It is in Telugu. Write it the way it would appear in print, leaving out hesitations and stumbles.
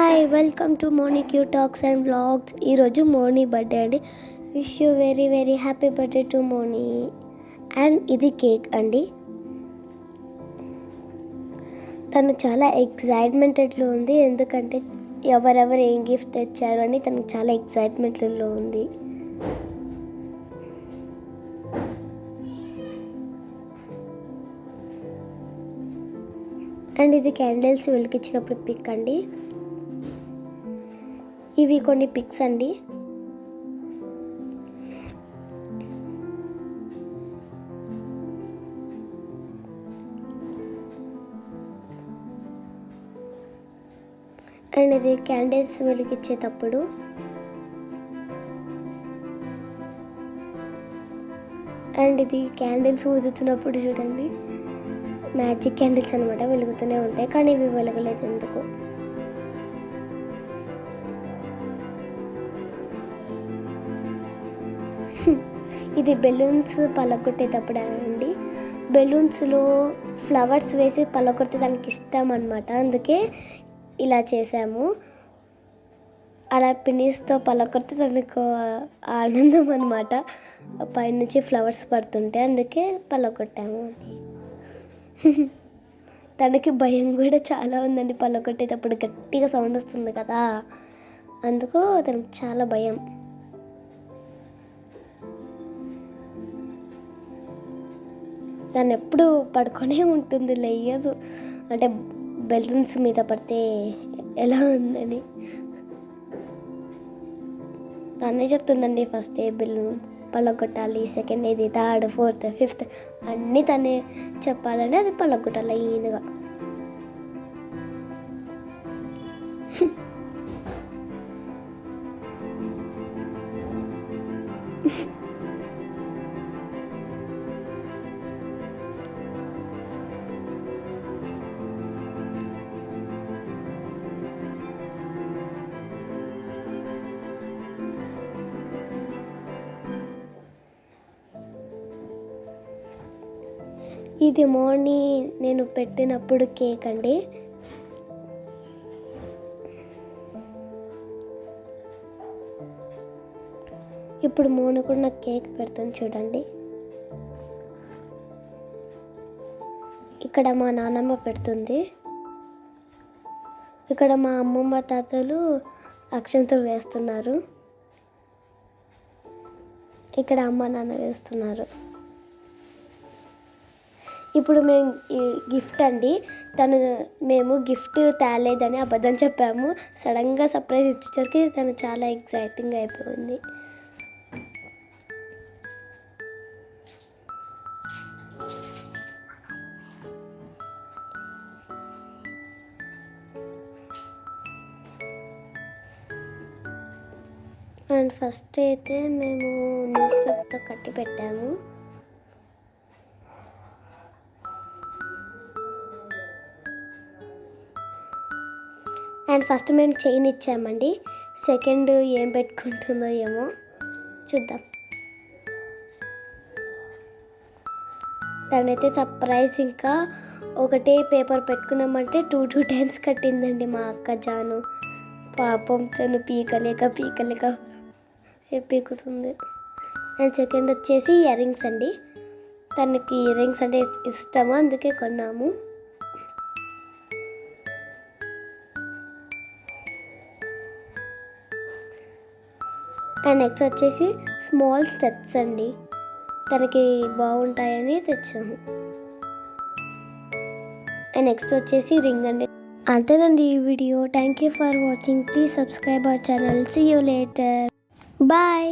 Hi welcome to Moni Q talks and blogs. ఈరోజు మోనీ బర్త్డే అండి. Wish you very very happy birthday to Moni. And ఇది కేక్ అండి. తను చాలా ఎక్సైట్మెంటెడ్లో ఉంది, ఎందుకంటే ఎవరెవరు ఏం గిఫ్ట్ తెచ్చారు అని తనకు చాలా ఎక్సైట్మెంట్లో ఉంది. అండ్ ఇది క్యాండిల్స్ వెలిగించినప్పుడు పిక్ అండి. ఇవి కొన్ని పిక్స్ అండి. అండ్ ఇది క్యాండిల్స్ వెలిగించేటప్పుడు. అండ్ ఇది క్యాండిల్స్ ఊదుతున్నప్పుడు చూడండి, మ్యాజిక్ క్యాండిల్స్ అనమాట, వెలుగుతూనే ఉంటాయి, కానీ ఇవి వెలగలేదు ఎందుకు. ఇది బెలూన్స్ పలగొట్టేటప్పుడు అండి. బెలూన్స్లో ఫ్లవర్స్ వేసి పలగొడితే దానికి ఇష్టం అనమాట, అందుకే ఇలా చేసాము. అలా పినీస్తో పలగొడితే తనకు ఆనందం అనమాట, పైనుంచి ఫ్లవర్స్ పడుతుంటే, అందుకే పలగొట్టాము. తనకి భయం కూడా చాలా ఉందండి, పలగొట్టేటప్పుడు గట్టిగా సౌండ్ వస్తుంది కదా, అందుకు తనకు చాలా భయం. తను ఎప్పుడు పడుకొనే ఉంటుంది, లేయదు. అంటే బెలూన్స్ మీద పడితే ఎలా ఉందని తనే చెప్తుందండి. ఫస్ట్ ఏ బెలూన్ పలగొట్టాలి, సెకండ్ ఇది, థర్డ్, ఫోర్త్, ఫిఫ్త్ అన్నీ తనే చెప్పాలని అది పలగొట్టాలి ఈయనగా. ఇది మార్నింగ్ నేను పెట్టినప్పుడు కేక్ అండి. ఇప్పుడు మోని కూడా నాకు కేక్ పెడుతుంది చూడండి. ఇక్కడ మా నాన్నమ్మ పెడుతుంది, ఇక్కడ మా అమ్మమ్మ తాతలు అక్షంతలు వేస్తున్నారు, ఇక్కడ అమ్మ నాన్న వేస్తున్నారు. ఇప్పుడు మేము గిఫ్ట్ అండి, మేము గిఫ్ట్ తేలేదని అబద్ధం చెప్పాము. సడన్గా సర్ప్రైజ్ ఇచ్చేసరికి తను చాలా ఎక్సైటింగ్ అయిపోయింది. అండ్ ఫస్ట్ అయితే మేము న్యూస్ పేపర్తో కట్టి పెట్టాము. అండ్ ఫస్ట్ మేము చైన్ ఇచ్చామండి, సెకండ్ ఏం పెట్టుకుంటుందో ఏమో చూద్దాం. తనైతే సర్ప్రైజ్ ఇంకా ఒకటే పేపర్ పెట్టుకున్నామంటే టూ టైమ్స్ కట్టిందండి మా అక్క జాను. పాపం తను పీకలేక పీకుతుంది. అండ్ సెకండ్ వచ్చేసి ఇయర్ రింగ్స్ అండి. తనకి ఇయర్ రింగ్స్ అంటే ఇష్టము, అందుకే కొన్నాము. అండ్ నెక్స్ట్ వచ్చేసి స్మాల్ స్టెప్స్ అండి, తనకి బాగుంటాయని తెచ్చాము. అండ్ నెక్స్ట్ వచ్చేసి రింగ్ అండి. అంతేనండి ఈ video. Thank you for watching. Please subscribe our channel. See you later. Bye.